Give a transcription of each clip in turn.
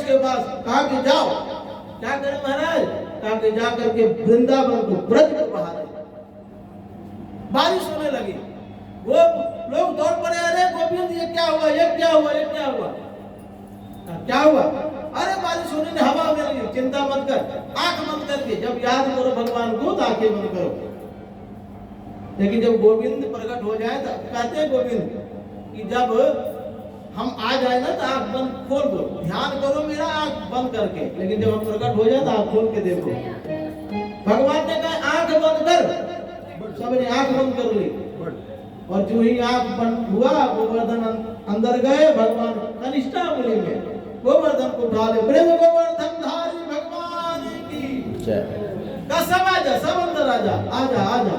उसके पास, कहा कि जाओ। क्या करें महाराज? कहा कि जा करके वृंदावन को, ब्रज को बहारे। बारिश होने लगी, वो लोग दौड़ पड़े, अरे गोविंद ये क्या हुआ, ये क्या हुआ, ये क्या हुआ? क्या हुआ? अरे बारिश होने ने, हवा में लगी। चिंता मत कर, आंख बंद करके जब याद करो भगवान को तो आंखें बंद करो। लेकिन जब गोविंद प्रकट हो जाए तो कहते हैं गोविंद कि जब हम आ जाए ना तो आंख बंद खोल दो, ध्यान करो मेरा आंख बंद करके। लेकिन जब हम प्रकट हो जाए तो आंख खोल के देखो। भगवान ने कहा आंख बंद कर, सबने आंख बंद कर ली। और जो ही आंख बंद हुआ, गोवर्धन अंदर गए, भगवान कनिष्ठा मुनि में गोवर्धन को उठा ले। प्रेम गोवर्धन धारी भगवान की जय। का सब आजा, सब अंदर आजा, आजा आजा।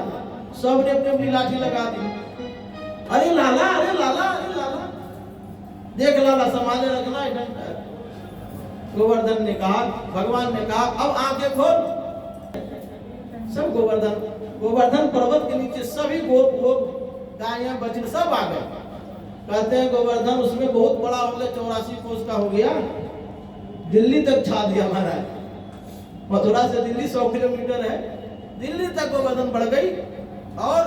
सबने अपनी अपनी लाठी लगा दी। अरे लाला, अरे लाला, अरे लाला, देख लाला संभाले रखना है। गोवर्धन ने कहा, भगवान ने कहा अब आंखें खोल। सब गोवर्धन पर्वत के नीचे सभी गोप गायें बछड़े सब आ गए। कहते हैं गोवर्धन उसमें बहुत बड़ा हो गया, 84 कोस का हो गया, दिल्ली तक छा दिया महाराज। मथुरा से दिल्ली 100 किलोमीटर है, दिल्ली तक गोवर्धन बढ़ गई। और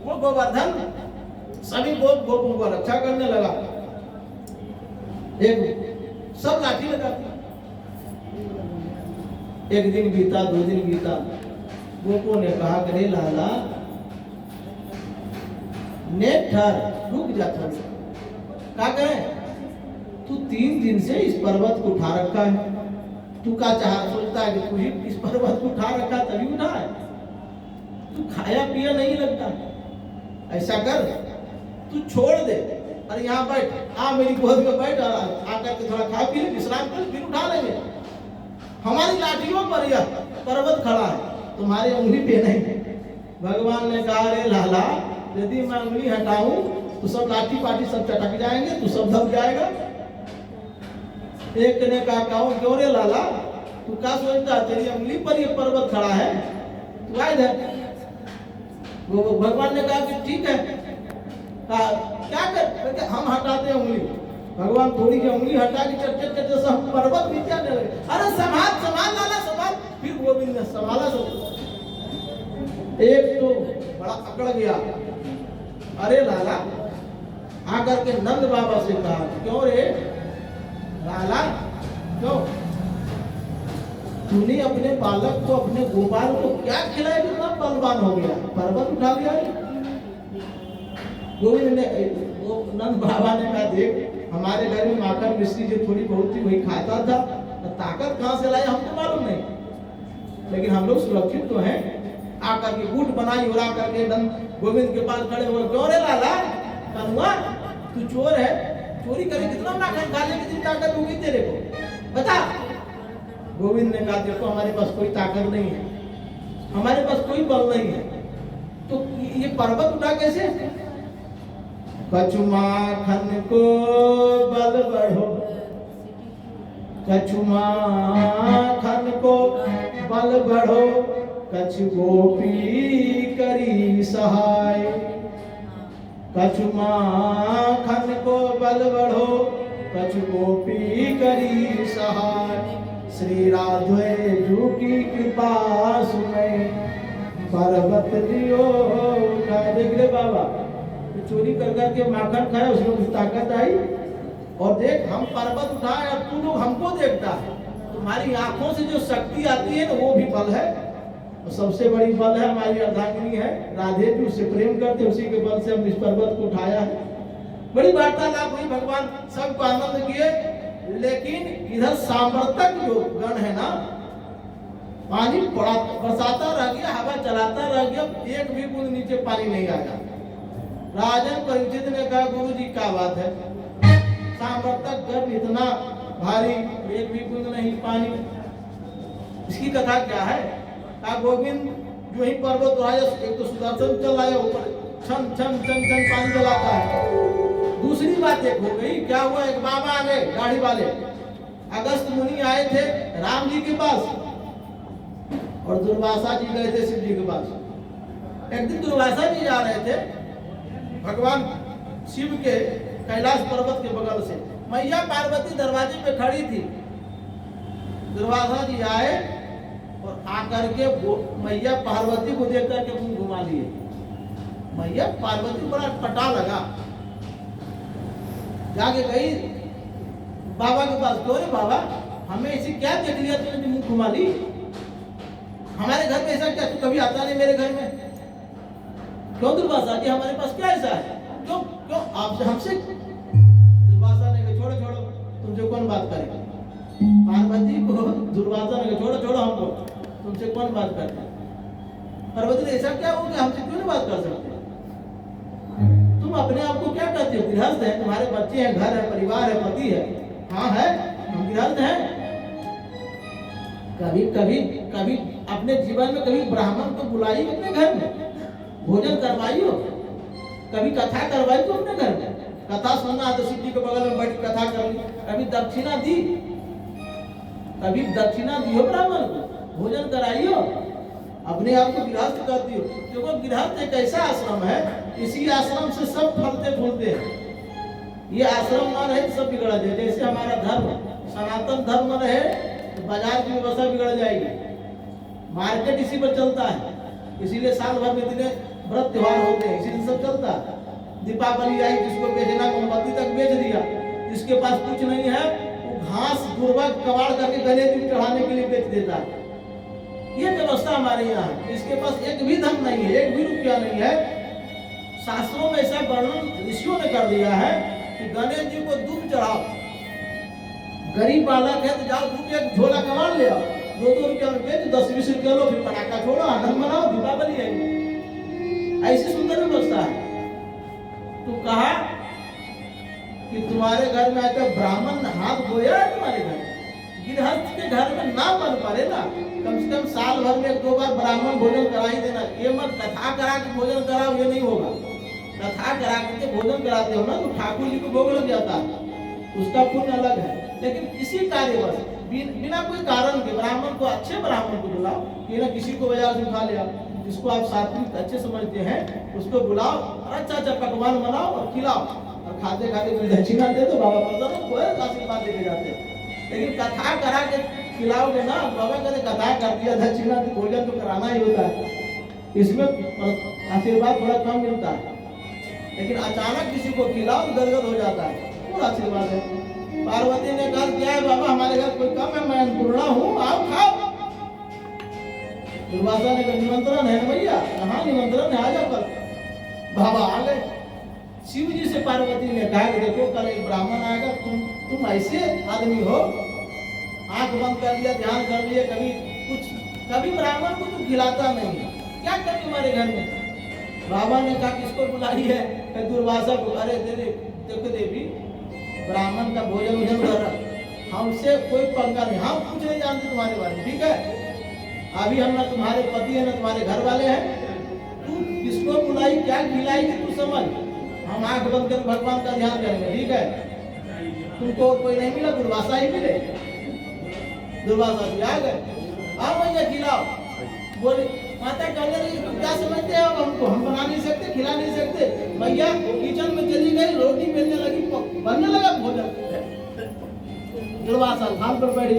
वो गोवर्धन सभी गोपों को रक्षा करने लगा। एक सब लाठी लगाती। एक दिन बीता, 2 दिन बीता, गोपों ने कहा करे लाला नेक ठहर, रुक जा थोड़ा। क्या करें? तू 3 दिन से इस पर्वत को उठा रखा है, तू क्या सोचता है कि तू ही इस पर्वत को उठा रखा तभी उठा है? तू खाया पिया नहीं लगता। ऐसा कर, तू छोड़ दे, अरे यहाँ बैठ, आ मेरी गोद में बैठ, आकर के थोड़ा खा पी ले, विश्राम कर, फिर उठा लेंगे। हमारी लाठियों पर यह पर्वत खड़ा है, तुम्हारी उंगली पे नहीं। भगवान ने कहा अरे लाला, यदि मैं उंगली हटाऊं तो सब लाठी पाठी सब चटक जाएंगे, तू सब दब जाएगा। एक ने कहा क्यों रे लाला, तू क्या सोचता, तेरी उंगली पर ये पर्वत खड़ा है, तू आ इधर। वो भगवान ने कहा कि ठीक है। क्या कर, हम हटाते हैं उंगली। भगवान थोड़ी की उंगली हटा के चट सब पर्वत नीचे आने लगे। अरे संभाल संभाल लाला संभाल। फिर गोविंद ने संभाला सब। एक तो बड़ा अकड़ गया, अरे लाला, आकर के नंद बाबा से कहा क्यों रे लाला, क्यों तूने अपने बालक को, अपने गोपाल को क्या खिलाया कि इतना बलवान हो गया, पर्वत उठा लिया? गोविंद ने, नंद बाबा ने कहा देख, हमारे घर में माखन मिश्री जो थोड़ी बहुत थी वही खाता था, ताकत कहां से लाए हमको मालूम नहीं, लेकिन हम लोग सुरक्षित तो हैं। आकर के गुट बनाई और आकर के नंद गोविंद के पास खड़े हुए, क्यों रे लाला, कनुआ तू चोर है, चोरी करे कितना माखन खा ले, कितनी ताकत होगी तेरे को बता। गोविंद ने कहा देखो हमारे पास कोई ताकत नहीं है, हमारे पास कोई बल नहीं है, तो ये पर्वत उठा कैसे? कछु माखन को बल बढ़ो, कछु माखन को बल बढ़ो, कछु गोपी करी सहाय। कछु माखन को बल बढ़ो, कछु गोपी करी सहाय। श्री राधे जू की कृपा सुने, पर्वत लियो उठाए। देख रे बाबा, चोरी कर करके माखन खाया, उसमें ताकत आई। और देख हम पर्वत उठाए, अब तू लोग हमको देखता है। तुम्हारी आंखों से जो शक्ति आती है ना, वो भी बल है। और सबसे बड़ी बल है हमारी अर्धांगिनी है राधे, जो उससे प्रेम करते, उसी के बल से हम इस पर्वत को उठाया है। बड़ी वार्तालाप हुई, भगवान सबको आनंद किए। लेकिन इधर सामर्थक जो गण है ना, पानी बरसाता रह गया, हवा चलाता रह गया, एक भी बूंद नीचे पानी नहीं आया। राजन परीक्षित ने कहा गुरु जी क्या बात है, सामर्थक गण इतना भारी, एक भी बूंद नहीं पानी, इसकी कथा क्या है? कहा गोविंद जो ही पर्वत उठाया, एक तो सुदर्शन चल आया ऊपर, छन छन छन छन पानी चलाता है। दूसरी बात एक हो गई, क्या हुआ, एक बाबा आ गए गाड़ी वाले, अगस्त मुनि आए थे राम जी के पास, और दुर्वासा जी गए थे शिव जी के पास। एक दिन दुर्वासा जी जा रहे थे भगवान शिव के कैलाश पर्वत के बगल से, मैया पार्वती दरवाजे पे खड़ी थी। दुर्वासा जी आए और आकर के मैया पार्वती को देख करके मुंह घुमा लिए। मैया पार्वती बड़ा पटा लगा, जाके गई बाबा के पास, क्यों रे बाबा हमें इसे क्या देख लिया तुमने मुंह घुमा ली, हमारे घर में ऐसा क्या, तू कभी आता नहीं मेरे घर में, क्यों दुर्वासा जी हमारे पास क्या ऐसा है, क्यों क्यों आपसे हमसे। दुर्वासा ने कहा छोड़ो छोड़ो तुमसे कौन बात करेगा, पार्वती को दुर्वासा ने कहा छोड़ो छोड़ो हमको, तुमसे कौन बात करता है। पार्वती ने ऐसा क्या हो कि हमसे क्यों नहीं बात कर सकते, तुम अपने आप को क्या कहते हो, गृहस्थ है, तुम्हारे बच्चे हैं, घर है, परिवार है, पति है। हाँ है, हम गृहस्थ हैं। कभी कभी कभी अपने जीवन में कभी ब्राह्मण को बुलाइए अपने घर में, भोजन करवाइयो, कभी कथा करवाई तो अपने घर में, कथा सुनना तो सिद्धि के बगल में बैठ कथा कर ली, कभी दक्षिणा दी, कभी दक्षिणा दियो ब्राह्मण को, भोजन कराइयो, अपने आप को गृहस्थ कर दियो। देखो गृहस्थ एक ऐसा आश्रम है, इसी आश्रम से सब फलते फूलते हैं। ये आश्रम न रहे तो सब बिगड़ जाए, जैसे हमारा धर्म सनातन धर्म रहे तो बाजार की व्यवस्था बिगड़ जाएगी, मार्केट इसी पर चलता है, इसीलिए साल भर में इतने व्रत त्योहार होते हैं, इसीलिए सब चलता है। दीपावली आई, जिसको बेचना मोमबत्ती तक बेच दिया, जिसके पास कुछ नहीं है वो घास गुरबा कबाड़ करके गले में चढ़ाने के लिए बेच देता है। ये व्यवस्था हमारे यहाँ है, इसके पास एक भी धन नहीं है, एक भी रुपया नहीं है। शास्त्रों में ऐसा वर्णन ऋषियों ने कर दिया है कि गणेश जी को दूध चढ़ाओ, गरीब बालक है तो जाओ दूध एक झोला कमाल ले आओ, 2-2 रुपया में बेच, 10-20 रुपया लो, फिर पटाखा छोड़ो, आनंद मनाओ, दीपावली है। ऐसी सुंदर व्यवस्था है। तो कहा कि तुम्हारे घर में आकर ब्राह्मण हाथ धोया है, तुम्हारे घर गृहस्थ के घर में ना बन पारे ना, कम से कम साल भर में 1-2 बार ब्राह्मण भोजन करा ही देना। ये मत कथा करा के भोजन कराओ, ये नहीं होगा। कथा करा के भोजन कराते हो ना तो ठाकुर जी को भोग लग जाता है, उसका पुण्य अलग है। लेकिन इसी कार्यवश बिना कोई कारण के ब्राह्मण को, अच्छे ब्राह्मण को बुलाओ, कि ना किसी को बाजार से उठा लिया, जिसको आप सात्विक अच्छे समझते हैं उसको बुलाओ और अच्छा अच्छा पकवान बनाओ और खिलाओ, और खाते खाते कोई दक्षिणा दे दो, बाबा प्रसन्न हो, आशीर्वाद देके जाते हैं। लेकिन कथा करा के खिलाओगे ना, बाबा कहते कथा कर दिया, दक्षिणा भोजन तो कराना ही होता है, इसमें आशीर्वाद थोड़ा कम मिलता है। लेकिन अचानक किसी को खिलाओ गदगद हो जाता है, पूरा आशीर्वाद है। पार्वती ने कहा क्या है बाबा, हमारे घर कोई कम है, मैं अन्नपूर्णा हूँ, आओ खाओ। दुर्वासा ने कहा निमंत्रण है भैया, कहाँ निमंत्रण है, आ जाओ कल। बाबा आ गए। शिव जी से पार्वती ने कहा कि देखो कल एक ब्राह्मण आएगा, तुम ऐसे आदमी हो, आंख बंद कर लिया, ध्यान कर लिया, कभी ब्राह्मण को तुम खिलाता नहीं, क्या कर तुम्हारे घर में। बाबा ने कहा किसको बुलाई है, दुर्वासा को। अरे देखो देवी, ब्राह्मण का भोजन उजन कर रहा, हमसे कोई पंगा नहीं, हम कुछ नहीं जानते तुम्हारे बारे में, ठीक है। अभी हम ना तुम्हारे पति है ना तुम्हारे घर वाले हैं, तू किसको बुलाई, क्या खिलाएगी तू समझ, हम आंख बंद कर भगवान का ध्यान करेंगे, ठीक है। तुमको कोई नहीं मिला, दुर्वासा ही मिले। दुर्वासा जी आ गए, आओ भैया खिलाओ। बोले माता कहने लगी तुम क्या समझते हो हमको, हम बना नहीं सकते, खिला नहीं सकते। भैया किचन में चली गई, रोटी बेलने लगी, बनने लगा भोजन। दुर्वासा थाल पर बैठ